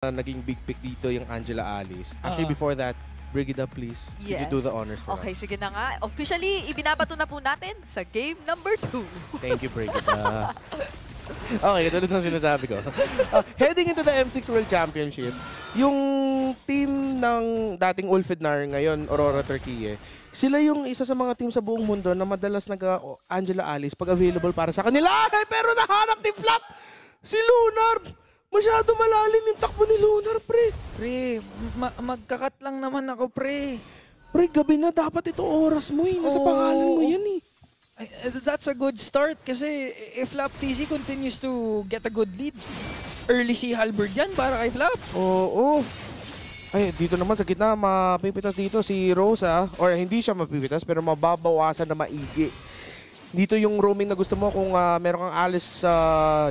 naging big pick dito yung Angela Alice. Actually, Oo. before that, Brigida, please. Could you Yes. do the honors for Okay, us? sige na nga. Officially, ibinabato na po natin sa game number 2. Thank you, Brigida. Okay, tulad ng sinasabi ko. Heading into the M6 World Championship, yung team ng dating Ulfidnar, ngayon Aurora Turquie, sila yung isa sa mga team sa buong mundo na madalas nag-Angela Alice pag available para sa kanila. Ay, pero nahanap ni Flap! Si Lunar! Masyado malalim yung takbo ni Lunar, pre. Pre, magkakat lang naman ako, pre. Pre, gabi na. Dapat ito oras mo eh. Nasa pangalan mo yan eh. That's a good start kasi if Flap TC continues to get a good lead, early si Halberd yan para kay Flap. Oo. Ay, dito naman sa gitna, mapipitas dito si Rosa. Or hindi siya mapipitas, pero mababawasan na maigi. Dito yung roaming na gusto mo, kung meron kang Alice sa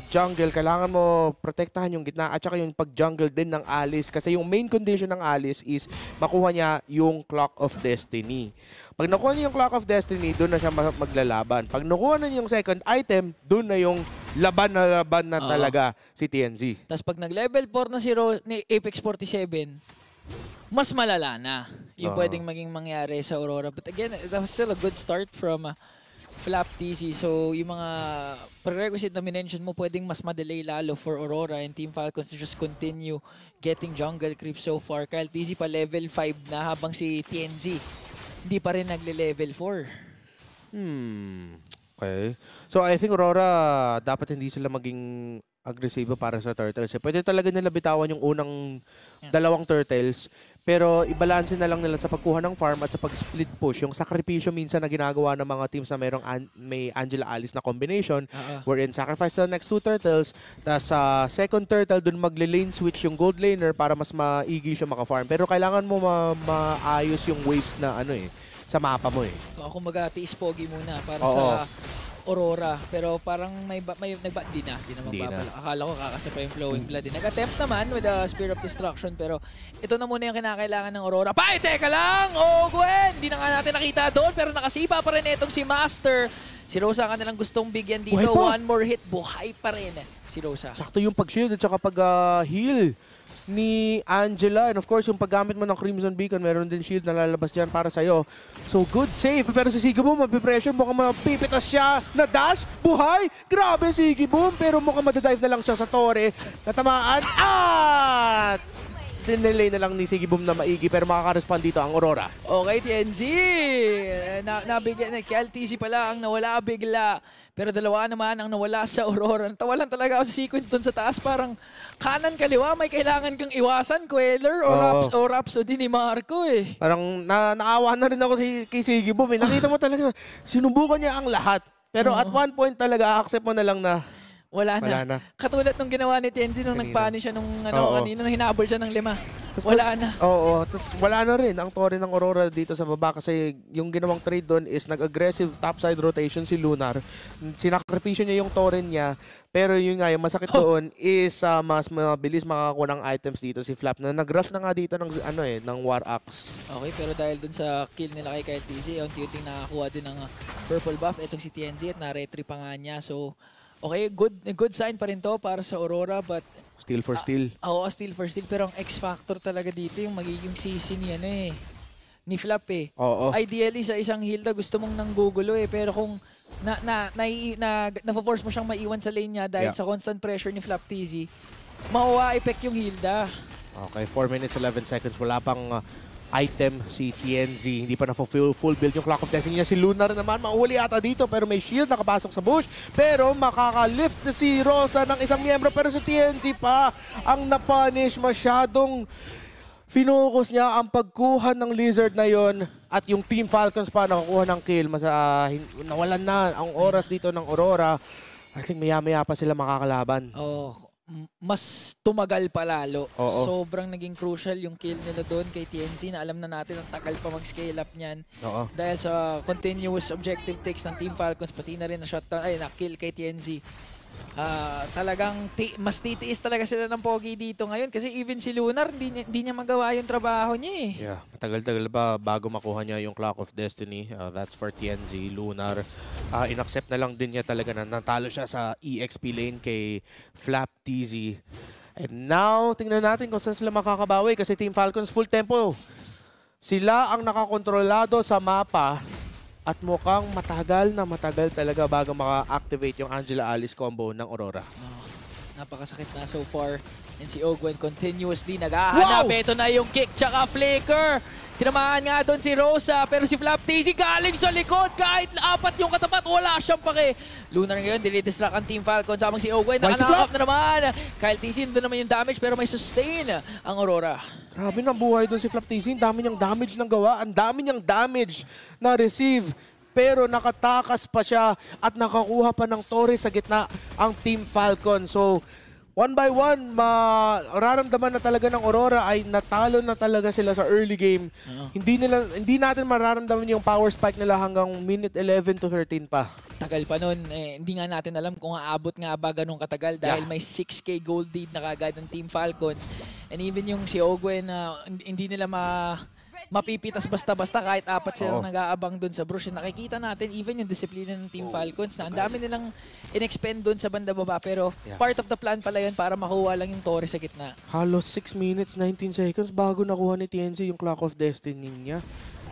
jungle, kailangan mo protektahan yung gitna at saka yung pag-jungle din ng Alice. Kasi yung main condition ng Alice is makuha niya yung Clock of Destiny. Pag nakuha niya yung Clock of Destiny, doon na siya maglalaban. Pag nakuha na niya yung second item, doon na yung laban na talaga si TNZ. Tapos pag nag-level 4 na si ni Apex 47, mas malala na yung pwedeng maging mangyari sa Aurora. But again, that was still a good start from Flap TC. So, yung mga prerequisite na minention mo, pwedeng mas madelay lalo for Aurora and Team Falcons to just continue getting jungle creep so far. Kyle TC pa level 5 na habang si TNZ hindi pa rin nagle-level 4. Okay. So, I think Aurora, dapat hindi sila maging agresibo para sa Turtles. Pwede talaga nila bitawan yung unang dalawang Turtles, pero ibalansin na lang nila sa pagkuha ng farm at sa pag-split push. Yung sakripisyo minsan na ginagawa ng mga teams na may Angela Alice na combination, wherein sacrifice the next 2 Turtles, tapos sa second Turtle, dun magle-lane switch yung gold laner para mas maigi siya maka-farm. Pero kailangan mo maayos yung waves na sa mapa mo eh. Ako mag-tiis pogi muna para sa Aurora. Pero parang di na magbabala. Akala ko kakasa pa yung flowing blood. Nag-attempt naman with the Spear of Destruction, pero ito na muna yung kinakailangan ng Aurora. Teka lang! Oh, Gwen! Hindi na nga natin nakita doon, pero nakasipa pa rin itong si Master. Si Rosa ka nalang gustong bigyan dito. One more hit. Buhay pa rin si Rosa. Sakto yung pag-shield at saka pag-heal ni Angela. And of course, yung paggamit mo ng Crimson Beacon, meron din shield na lalabas dyan para sa'yo. So, good save. Pero si Sigiboom, mapipression. Mukhang mapipitas siya na dash. Buhay! Grabe, Sigiboom. Pero mukhang madadive na lang siya sa Torre. Natamaan. At dinelay na lang ni Sigiboom na maigi. Pero makaka-respond dito ang Aurora. Okay, TNZ. Kay LTC pala ang nawala bigla. Pero dalawa naman ang nawala sa Aurora. Natawalan talaga ako sa sequence doon sa taas. Parang kanan kaliwa, may kailangan kang iwasan, Queller o Rhapsody ni Marco eh. Parang naawa na rin ako kay Sigiboom. Nakita mo talaga, sinubukan niya ang lahat. Pero at one point talaga, accept mo na lang na wala na. Katulad nung ginawa ni TNZ nung nagpani siya nung kanino nung hinabol siya ng 5. Wala na. Oo, tapos wala na rin ang Torre ng Aurora dito sa baba kasi yung ginawang trade doon is nag-aggressive topside rotation si Lunar. Sinakripisyo niya yung Torre niya, pero yung nga yung masakit doon is mas mabilis makakakuha ng items dito si Flap na nag-rush na nga dito ng ng War Axe. Okay, pero dahil dun sa kill nila kay Kyle TC, unti-unting nakakuha din ng purple buff itong si TNZ at na-retry pa nga niya. So okay, good sign pa rin to para sa Aurora, but Steal for steal. Oo, steal for steal. Pero ang X-factor talaga dito yung magiging CC niya ni Flap eh. Oo. Ideally sa isang Hilda gusto mong nanggugulo eh, pero kung na-force mo siyang maiwan sa lane niya dahil sa constant pressure ni Flap TZ, mawa-effect yung Hilda. Okay, 4 minutes 11 seconds. Wala pang item si TNZ. Hindi pa na-full build yung Clock of Destiny niya. Si Lunar naman, mauuli ata dito pero may shield nakapasok sa bush. Pero makaka-lift si Rosa ng isang miyembro. Pero si TNZ pa ang napunish. Masyadong finokus niya ang pagkuha ng Lizard na yon. At yung Team Falcons pa nakakuha ng kill. Nawalan na ang oras dito ng Aurora. I think maya-maya pa sila makakalaban. Mas tumagal pa lalo. Oo. Sobrang naging crucial yung kill nila doon kay TNC na alam na natin ang tagal pa mag-scale up niyan. Dahil sa continuous objective takes ng Team Falcons, pati na rin na kill kay TNC. Talagang mas titiis talaga sila ng pogi dito ngayon kasi even si Lunar hindi niya magawa yung trabaho niya eh. Yeah, matagal-tagal ba bago makuha niya yung Clock of Destiny. That's for TNZ. Lunar, inaccept na lang din niya talaga na natalo siya sa EXP lane kay Flap TZ. And now, tingnan natin kung saan sila makakabawi kasi Team Falcons full tempo. Sila ang nakakontrolado sa mapa at mukhang matagal talaga bago maka-activate yung Angela Alice combo ng Aurora. Napakasakit na so far. And si Ogwen continuously naghahanap. Wow! Ito na yung kick tsaka flicker. Tinamaan nga doon si Rosa, pero si Flap TZ galing sa likod. Kahit apat yung katapat, wala siyang pake. Lunar ngayon, dilidistract ang Team Falcons. Habang si Ogwen, nakanakap na naman. Kyle TZ, doon naman yung damage, pero may sustain ang Aurora. Grabe na buhay doon si Flap TZ. Ang dami niyang damage ng gawa. Ang dami niyang damage na receive. Pero nakatakas pa siya at nakakuha pa ng Torre sa gitna ang Team Falcon. So, one by one, mararamdaman na talaga ng Aurora ay natalo na talaga sila sa early game. Hindi natin mararamdaman yung power spike nila hanggang minute 11 to 13 pa. Tagal pa nun. Hindi nga natin alam kung aabot nga ba ganun katagal dahil may 6K gold lead na kagad ng Team Falcons. And even yung si Ogwen, hindi nila mapipitas basta-basta kahit apat silang nag-aabang doon sa brush. Nakikita natin even yung disiplina ng Team Falcons na ang dami nilang in-expend doon sa banda baba pero part of the plan pala yun para makuha lang yung Torre sa gitna. Halos 6 minutes, 19 seconds bago nakuha ni TNC yung Clock of Destiny niya.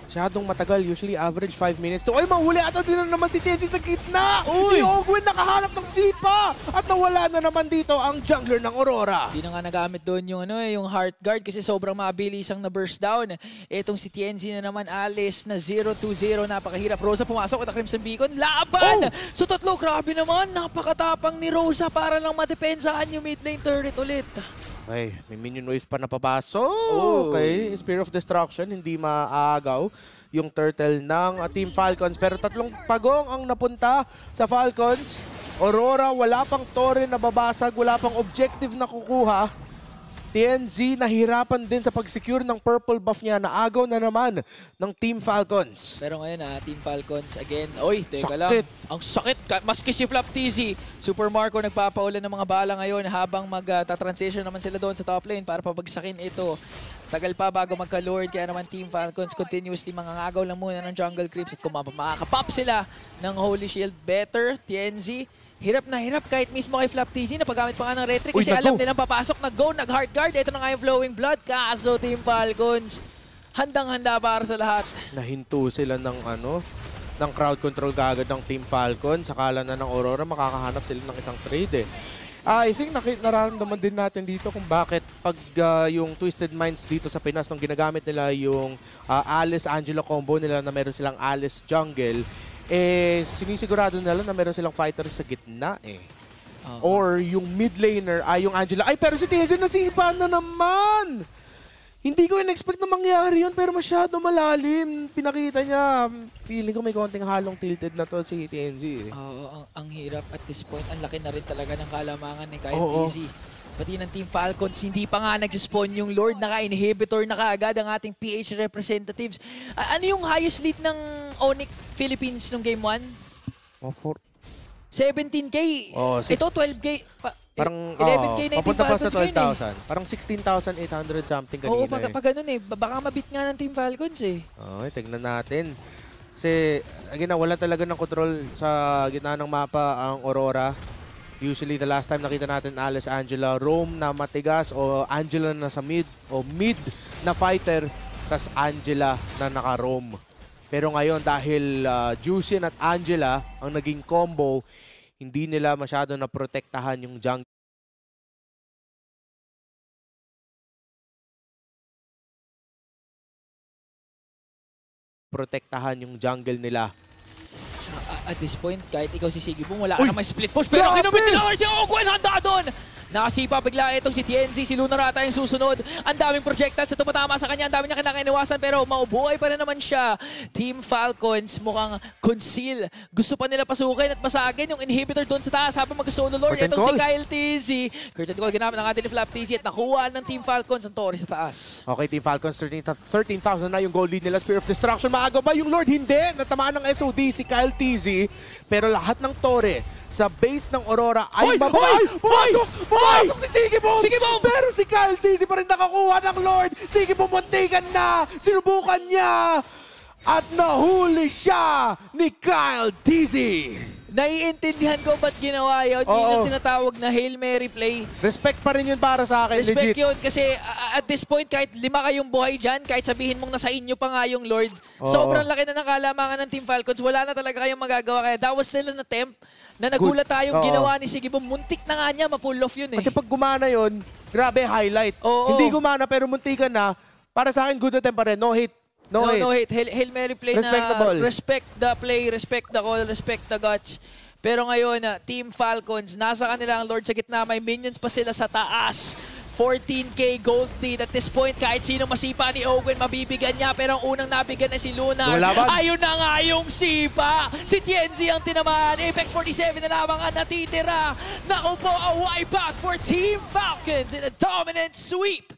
Masyadong matagal, usually average 5 minutes to. Ay, mahuli at din na naman si TNC sa gitna! Si Ogwen nakahanap ng sipa! At nawala na naman dito ang jungler ng Aurora. Hindi na nga nagamit doon yung, yung heart guard kasi sobrang mabilis ang na-burst down. Etong si TNC na naman, Alice na 0-2-0. Napakahirap. Rosa pumasok at Crimson Beacon. Laban! So tatlo, grabe naman. Napakatapang ni Rosa para lang madepensahan yung mid lane turret ulit. Ay, may minion noise pa napapasok. Okay, Spear of Destruction, hindi maagaw yung turtle ng Team Falcons. Pero tatlong pagong ang napunta sa Falcons. Aurora, wala pang Torre na babasag, wala pang objective na kukuha. TNZ nahirapan din sa pag-secure ng purple buff niya. Naagaw na naman ng Team Falcons. Pero ngayon Team Falcons again. Oy, teka Sakit. lang. Ang sakit. Maski si Flap TZ. Super Marco nagpapaulan ng mga bala ngayon habang mag-transition naman sila doon sa top lane para pabagsakin ito. Tagal pa bago magka-lord kaya naman Team Falcons continuously mangangagaw lang muna ng jungle creeps at kung makakapop sila ng Holy Shield better. TNZ. Hirap na hirap kahit mismo kay Flap TZ na paggamit pa nga ng retry kasi alam nilang papasok, nag-go, nag-heart guard. Ito na nga yung flowing blood. Kaso Team Falcons, handang-handa para sa lahat. Nahinto sila ng ng crowd control kagad ng Team Falcon. Sakala na ng Aurora makakahanap sila ng isang trade I think nararamdaman din natin dito kung bakit pag yung Twisted Minds dito sa Pinas nung ginagamit nila yung Alice Angela combo nila na meron silang Alice jungle, sinisigurado nila na meron silang fighter sa gitna Or yung mid laner ay yung Angela. Ay, pero si TNC nasipa na naman! Hindi ko in-expect na mangyari yun, pero masyado malalim. Pinakita niya, feeling ko may konting halong tilted na to si TNC. Oo, ang hirap at this point. Ang laki na rin talaga ng kalamangan ni Kyle TZ. Pati ng Team Falcons, hindi pa nga nag-spawn yung Lord, naka-inhibitor na kaagad ang ating PH representatives. Ano yung highest lead ng Onyx Philippines nung Game 1? 17K. Ito 12K. Parang 11K na yung Team papunta pa Falcons sa 12,000. Parang 16,800 something kanina. Oo, pag ganun baka mabit nga ng Team Falcons Okay, tignan natin. Kasi, again, wala talaga ng control sa gitna ng mapa ang Aurora. Usually, the last time nakita natin Alice Angela, roam na matigas o Angela na sa mid o mid na fighter, tas Angela na naka-roam. Pero ngayon, dahil Juicin at Angela ang naging combo, hindi nila masyado na protektahan yung jungle. Nila. At this point, kahit ikaw si Sigibong, wala ka na may split push. Pero kinumit nila si Ogwen, handa doon! Nakasipa bigla itong si TNC, si Lunar ata yung susunod. Ang daming projectiles sa tumatama sa kanya, ang dami niya kinakainiwasan pero maubuhay pa rin naman siya. Team Falcons mukhang conceal. Gusto pa nila pasukin at basagin yung inhibitor doon sa taas habang mag-solo lord. Itong si Kyle TZ. Curtain call ginamit ng ating ni Flap TZ at nakuha ng Team Falcons ang Torre sa taas. Okay, Team Falcons, 13,000 na yung goal lead nila. Spear of Destruction, maaga ba yung Lord? Hindi! Natamaan ng SOD si Kyle TZ. Pero lahat ng Torre sa base ng Aurora ay Pumasok si Sigibong! Pero si Kyle TZ pa rin nakakuha ng Lord. Sigibong muntikan na! Sinubukan niya! At nahuli siya ni Kyle TZ! naiintindihan ko ba't ginawa yun. Yun Oo. yung tinatawag na Hail Mary play. Respect pa rin yun para sa akin, Respect legit. yun kasi at this point, kahit 5 kayong buhay dyan, kahit sabihin mong nasa inyo pa nga yung Lord, Oo. sobrang laki na ng kalamangan ng Team Falcons. Wala na talaga kayong magagawa. Kaya that was still an attempt na nagulat tayong Oo. ginawa ni Sigibong. Muntik na nga niya, ma-pull off yun eh. Kasi pag gumana yun, grabe highlight. Oo. Hindi gumana pero muntikan na, para sa akin good attempt pa rin. No hit. No hit. No hit. Hail Mary play Respectable. na respect the play, respect the call, respect the guts. Pero ngayon, Team Falcons, nasa kanila ang Lord sa gitna. May minions pa sila sa taas. 14k gold lead. At this point, kahit sino masipa ni Owen, mabibigyan niya. Pero ang unang nabigyan na si Lunar. Lumalaban. Ayun na nga yung sipa. Si TNZ ang tinamaan. Apex 47 na lamang ang natitira. Naku po, a wipeout for Team Falcons in a dominant sweep.